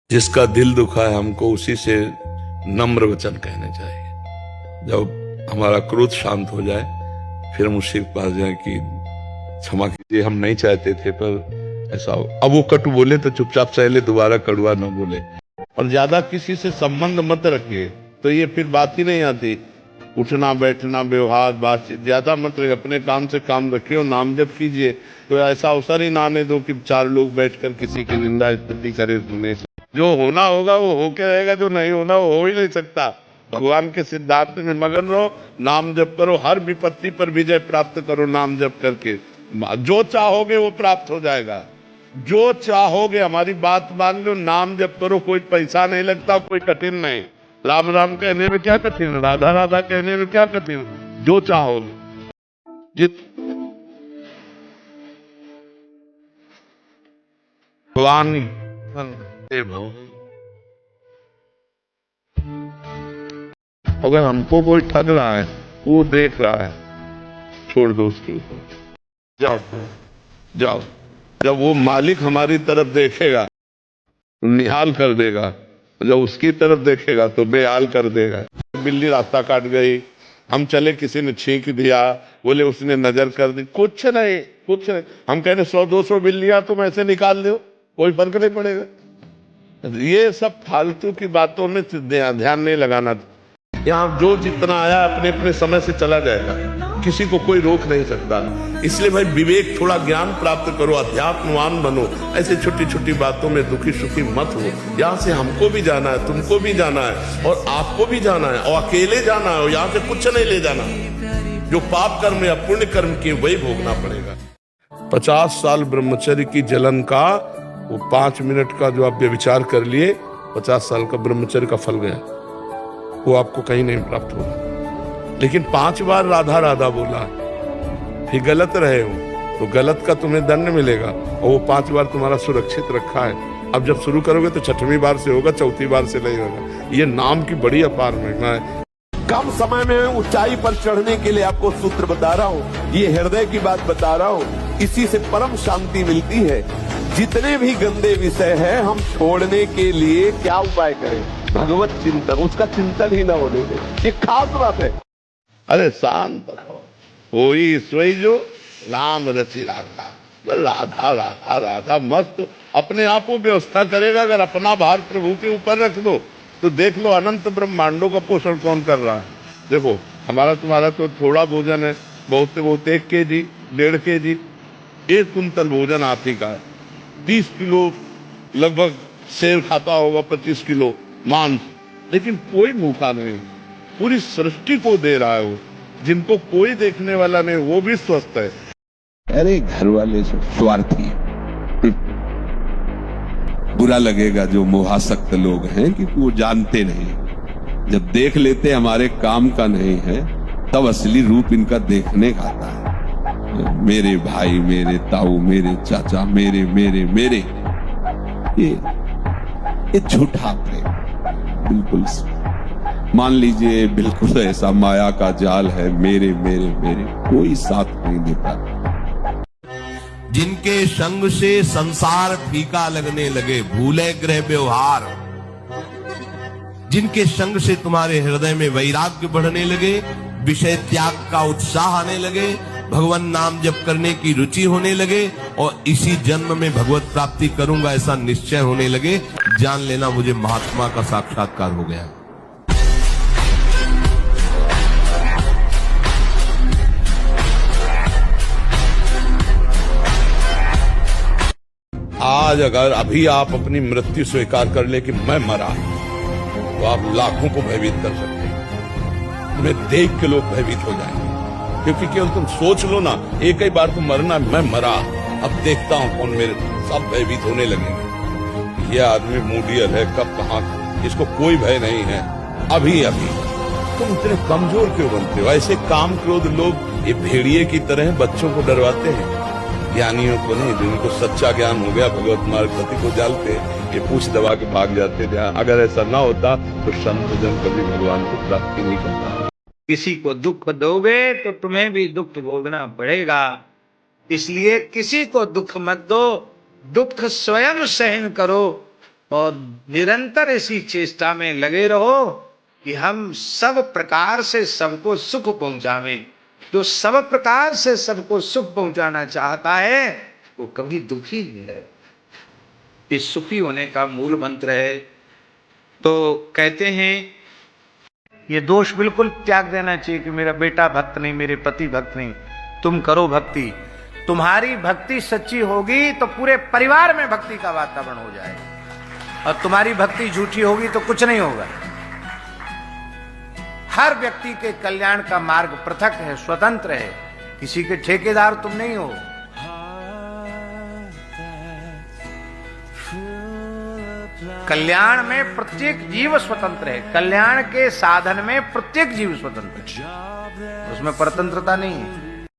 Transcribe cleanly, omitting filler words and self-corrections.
जिसका दिल दुखा है हमको उसी से नम्र वचन कहने चाहिए। जब हमारा क्रोध शांत हो जाए फिर हम उसके पास जाए कि क्षमा कीजिए, हम नहीं चाहते थे पर ऐसा हो। अब वो कटु बोले तो चुपचाप सह ले, दोबारा कड़ुआ न बोले। और ज्यादा किसी से संबंध मत रखिए तो ये फिर बात ही नहीं आती। उठना बैठना व्यवहार बातचीत ज्यादा मत रखिए, अपने काम से काम रखिए और नाम जप कीजिए। तो ऐसा अवसर ही ना आने दो कि चार लोग बैठकर किसी की निंदा स्तुति करे सुने। जो होना होगा वो होके रहेगा, जो नहीं होना वो हो ही नहीं सकता। भगवान के सिद्धांत में मगन रहो, नाम जप करो, हर विपत्ति पर विजय प्राप्त करो नाम जप करके। जो चाहोगे वो प्राप्त हो जाएगा, जो चाहोगे। हमारी बात मान लो, नाम जप करो, कोई पैसा नहीं लगता, कोई कठिन नहीं। राम राम कहने में क्या कठिन, राधा राधा कहने में क्या कठिन। जो चाहो जित भगवान अगर हमको कोई ठग रहा है, वो देख रहा है, छोड़ दो उसको, जाओ जाओ। जब वो मालिक हमारी तरफ देखेगा निहाल कर देगा, जब उसकी तरफ देखेगा तो बेहाल कर देगा। बिल्ली रास्ता काट गई, हम चले, किसी ने छींक दिया, बोले उसने नजर कर दी, कुछ नहीं कुछ नहीं। हम कह रहे 100-200 बिल्लियां तुम ऐसे निकाल दो, कोई फर्क नहीं पड़ेगा। ये सब फालतू की बातों में ध्यान नहीं लगाना। यहाँ जो जितना आया अपने अपने समय से चला जाएगा, किसी को कोई रोक नहीं सकता। इसलिए भाई विवेक, थोड़ा ज्ञान प्राप्त करो, अध्यात्मवान बनो। ऐसे छोटी छोटी बातों में दुखी सुखी मत हो। यहाँ से हमको भी जाना है, तुमको भी जाना है और आपको भी जाना है, और अकेले जाना है। यहाँ से कुछ नहीं ले जाना। जो पाप कर्म या पुण्य कर्म किए वही भोगना पड़ेगा। 50 साल ब्रह्मचर्य की जलन का, वो 5 मिनट का जो आप व्यभिचार कर लिए, 50 साल का ब्रह्मचर्य का फल गया, वो आपको कहीं नहीं प्राप्त होगा। लेकिन 5 बार राधा राधा बोला, फिर गलत रहे हो तो गलत का तुम्हें दंड मिलेगा, और वो 5 बार तुम्हारा सुरक्षित रखा है। अब जब शुरू करोगे तो 6वीं बार से होगा, 4थी बार से नहीं होगा। ये नाम की बड़ी अपार महिमा है। कम समय में ऊंचाई पर चढ़ने के लिए आपको सूत्र बता रहा हूँ, ये हृदय की बात बता रहा हूँ। इसी से परम शांति मिलती है। जितने भी गंदे विषय हैं हम छोड़ने के लिए क्या उपाय करें? भगवत चिंतन, उसका चिंतन ही ना होने दे, ये खास बात है। अरे शांत रहो, वही सोई जो राम रचि राधा, राधा राधा राधा मस्त अपने आप को व्यवस्था करेगा। अगर अपना भार प्रभु के ऊपर रख दो तो देख लो अनंत ब्रह्मांडों का पोषण कौन कर रहा है। देखो हमारा तुम्हारा तो थोड़ा भोजन है, बहुत से बहुत 1 केजी 1.5 केजी 1 कुंतल भोजन आप ही का है। 30 किलो लगभग शेर खाता होगा, 25 किलो मांस, लेकिन कोई भूखा नहीं। पूरी सृष्टि को दे रहा है वो, जिनको कोई देखने वाला नहीं वो भी स्वस्थ है। अरे घर वाले सब स्वार्थी, बुरा लगेगा जो मोहासक्त लोग हैं, क्योंकि वो जानते नहीं। जब देख लेते हमारे काम का नहीं है तब असली रूप इनका देखने का आता है। मेरे भाई, मेरे ताऊ, मेरे चाचा, मेरे मेरे मेरे, ये झूठा प्रेम। बिल्कुल मान लीजिए बिल्कुल ऐसा माया का जाल है, मेरे मेरे मेरे, कोई साथ नहीं देता। जिनके संग से संसार फीका लगने लगे, भूले ग्रह व्यवहार, जिनके संग से तुम्हारे हृदय में वैराग्य बढ़ने लगे, विषय त्याग का उत्साह आने लगे, भगवान नाम जप करने की रुचि होने लगे, और इसी जन्म में भगवत प्राप्ति करूंगा ऐसा निश्चय होने लगे, जान लेना मुझे महात्मा का साक्षात्कार हो गया। आज अगर अभी आप अपनी मृत्यु स्वीकार कर ले कि मैं मरा, तो आप लाखों को भयभीत कर सकते हैं। तुम्हें देख के लोग भयभीत हो जाएंगे, क्योंकि केवल तुम सोच लो ना, एक ही बार तुम मरना, मैं मरा, अब देखता हूं कौन मेरे, सब भयभीत होने लगेंगे। यह आदमी मूडियल है, कब कहां, इसको कोई भय नहीं है। अभी अभी तुम इतने कमजोर क्यों बनते हो? ऐसे काम क्रोध लोग ये भेड़िए की तरह बच्चों को डरवाते हैं, ज्ञानियों को नहीं। जिनको सच्चा ज्ञान हो गया भगवत मार्ग गति को जानते, ये पूछ दबा के भाग जाते थे। अगर ऐसा ना होता तो संत जन कभी भगवान को प्राप्ति नहीं करता। किसी को दुख दोगे तो तुम्हें भी दुख भोगना पड़ेगा, इसलिए किसी को दुख मत दो, दुख स्वयं सहन करो। और निरंतर इसी चेष्टा में लगे रहो कि हम सब प्रकार से सबको सुख पहुंचावे। जो सब प्रकार से सबको सुख पहुंचाना चाहता है वो कभी दुखी नहीं है। इस सुखी होने का मूल मंत्र है। तो कहते हैं ये दोष बिल्कुल त्याग देना चाहिए कि मेरा बेटा भक्त नहीं, मेरे पति भक्त नहीं। तुम करो भक्ति, तुम्हारी भक्ति सच्ची होगी तो पूरे परिवार में भक्ति का वातावरण हो जाएगा, और तुम्हारी भक्ति झूठी होगी तो कुछ नहीं होगा। हर व्यक्ति के कल्याण का मार्ग पृथक है, स्वतंत्र है, किसी के ठेकेदार तुम नहीं हो। कल्याण में प्रत्येक जीव स्वतंत्र है, कल्याण के साधन में प्रत्येक जीव स्वतंत्र है, उसमें परतंत्रता नहीं है।